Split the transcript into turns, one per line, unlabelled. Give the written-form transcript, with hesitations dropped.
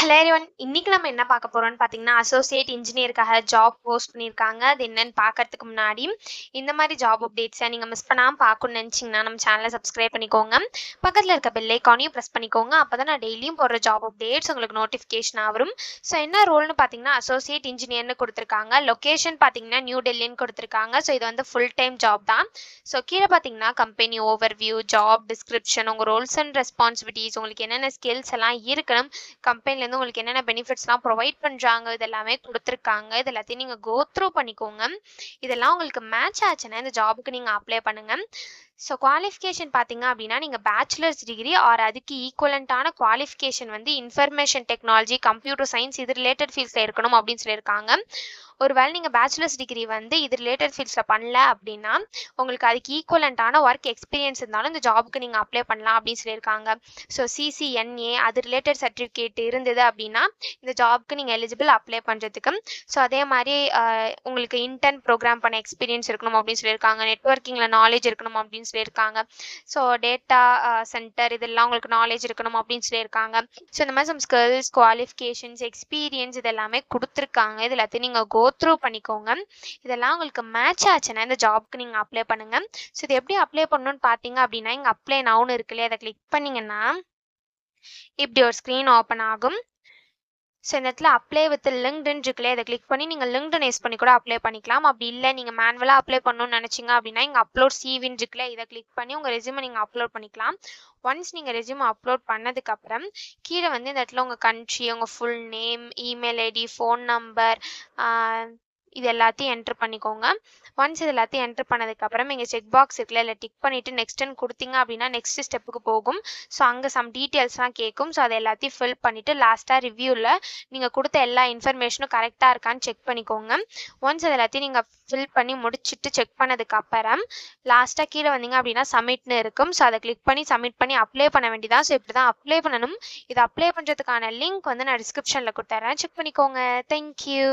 Hello everyone. இன்னைக்கு நம்ம என்ன பார்க்க போறோம்னு பார்த்தீங்கன்னா, அசோசியேட் இன்ஜினியருக்காக ஜாப் போஸ்ட் பண்ணியிருக்காங்க. அது என்னன்னு பார்க்கறதுக்கு முன்னாடி, இந்த மாதிரி ஜாப் அப்டேட்ஸை நீங்க மிஸ் பண்ணாம பார்க்கணும்னு நினைச்சீங்கன்னா, நம்ம சேனலை சப்ஸ்கிரைப் பண்ணிக்கோங்க. பக்கத்துல இருக்க பெல் ஐக்கானையும் பிரஸ் பண்ணிக்கோங்க. அப்பதான் நான் டெய்லியும் போடுற ஜாப் அப்டேட்ஸ் உங்களுக்கு நோட்டிஃபிகேஷனாக வரும். ஸோ என்ன ரோல்னு பார்த்தீங்கன்னா, அசோசியேட் இன்ஜினியர்னு கொடுத்துருக்காங்க. லொகேஷன் பார்த்தீங்கன்னா நியூ டெல்லின்னு கொடுத்துருக்காங்க. ஸோ இது வந்து ஃபுல் டைம் ஜாப் தான். ஸோ கீழே பார்த்தீங்கன்னா கம்பெனி ஓவர்வியூ, ஜாப் டிஸ்கிரிப்ஷன், உங்கள் ரோல்ஸ் அண்ட் ரெஸ்பான்சிபிலிட்டிஸ், உங்களுக்கு என்னென்ன ஸ்கில்ஸ் எல்லாம் இருக்கணும், கம்பெனிலேருந்து உங்களுக்கு என்னென்ன பெனிஃபிட்ஸ்லாம் ப்ரொவைட் பண்ணுறாங்க, இதெல்லாமே கொடுத்துருக்காங்க. இது எல்லாத்தையும் நீங்கள் கோ த்ரூ பண்ணிக்கோங்க. இதெல்லாம் உங்களுக்கு மேட்ச் ஆச்சுன்னா இந்த ஜாபுக்கு நீங்கள் அப்ளை பண்ணுங்கள். ஸோ குவாலிஃபிகேஷன் பார்த்தீங்க அப்படின்னா, நீங்கள் பேச்சுலர்ஸ் டிகிரி ஆர் அதுக்கு ஈக்குவலண்ட்டான குவாலிஃபிகேஷன் வந்து இன்ஃபர்மேஷன் டெக்னாலஜி, கம்ப்யூட்டர் சயின்ஸ் இது ரிலேட்டட் ஃபீல்ட்ஸில் இருக்கணும் அப்படின்னு சொல்லியிருக்காங்க. ஒருவேளை நீங்கள் பேச்சுலர்ஸ் டிகிரி வந்து இது ரிலேட்டட் ஃபீல்ட்ஸில் பண்ணல அப்படின்னா, உங்களுக்கு அதுக்கு ஈக்குவலண்ட்டான ஒர்க் எக்ஸ்பீரியன்ஸ் இருந்தாலும் இந்த ஜாபுக்கு நீங்கள் அப்ளை பண்ணலாம் அப்படின்னு சொல்லியிருக்காங்க. ஸோ CCNA அது ரிலேட்டட் சர்டிஃபிகேட் இருந்தது அப்படின்னா இந்த ஜாபுக்கு நீங்கள் எலிஜிபிள் அப்ளை பண்ணுறதுக்கு. ஸோ அதே மாதிரி உங்களுக்கு இன்டர்ன் ப்ரோக்ராம் பண்ண எக்ஸ்பீரியன்ஸ் இருக்கணும் அப்படின்னு சொல்லியிருக்காங்க. நெட்வொர்க்கிங்கில் நாலேஜ் இருக்கணும் அப்படின்னு சொல்லியிருக்காங்க. ஸோ டேட்டா சென்டர் இதெல்லாம் உங்களுக்கு நாலேஜ் இருக்கணும் அப்படின்னு சொல்லியிருக்காங்க. ஸோ இந்த மாதிரி சம் ஸ்கில்ஸ், குவாலிஃபிகேஷன்ஸ், எக்ஸ்பீரியன்ஸ் இதெல்லாமே கொடுத்துருக்காங்க. இது எல்லாத்தையும் நீங்கள் கோ த்ரூ பண்ணிக்கோங்க. இதெல்லாம் உங்களுக்கு மேட்ச் ஆச்சுன்னா இந்த ஜாப்க்கு நீங்கள் அப்ளை பண்ணுங்க. ஸோ இது எப்படி அப்ளை பண்ணணும்னு பார்த்தீங்க அப்படின்னா, இங்கே அப்ளை நவுன்னு இருக்குல்லையே, அதை கிளிக் பண்ணிங்கன்னா இப்படி ஒரு ஸ்க்ரீன் ஓப்பன் ஆகும். ஸோ இந்த இடத்துல அப்ளை வித் லிங்க்டின் இருக்குல்லையே, அதை கிளிக் பண்ணி நீங்கள் லிங்க்டின் யூஸ் பண்ணி கூட அப்ளை பண்ணிக்கலாம். அப்படி இல்லை நீங்கள் மேனுவலாக அப்ளை பண்ணணும்னு நினச்சிங்க அப்படின்னா, இங்கே அப்லோட் சிவின்னு இருக்குல்ல, இதை கிளிக் பண்ணி உங்கள் ரெஸ்யூமை நீங்கள் அப்லோட் பண்ணிக்கலாம். ஒன்ஸ் நீங்கள் ரெஸ்யூமை அப்லோட் பண்ணதுக்கப்புறம் கீழே வந்து இந்த இடத்துல உங்கள் கண்ட்ரி, உங்கள் full name, email ID, phone number இது எல்லாத்தையும் என்ட்ரு பண்ணிக்கோங்க. ஒன்ஸ் இது எல்லாத்தையும் என்ட்ரு பண்ணதுக்கப்புறம் இங்கே செக் பாக்ஸ் இருக்குல்ல, இல்லை டிக் பண்ணிவிட்டு நெக்ஸ்ட்டுன்னு கொடுத்தீங்க அப்படின்னா நெக்ஸ்ட் ஸ்டெப்புக்கு போகும். ஸோ அங்கே சம் டீட்டெயில்ஸ்லாம் கேட்கும். ஸோ அதை எல்லாத்தையும் ஃபில் பண்ணிவிட்டு லாஸ்ட்டாக ரிவ்யூவில் நீங்கள் கொடுத்த எல்லா இன்ஃபர்மேஷனும் கரெக்டாக இருக்கான்னு செக் பண்ணிக்கோங்க. ஒன்ஸ் அது எல்லாத்தையும் நீங்கள் ஃபில் பண்ணி முடிச்சுட்டு செக் பண்ணதுக்கப்புறம் லாஸ்ட்டாக கீழே வந்தீங்க அப்படின்னா சப்மிட்னு இருக்கும். ஸோ அதை கிளிக் பண்ணி சப்மிட் பண்ணி அப்ளை பண்ண வேண்டியதான். ஸோ இப்படி தான் அப்ளை பண்ணணும். இதை அப்ளை பண்ணுறதுக்கான லிங்க் வந்து நான் டிஸ்கிரிப்ஷனில் கொடுத்துறேன், செக் பண்ணிக்கோங்க. தேங்க்யூ.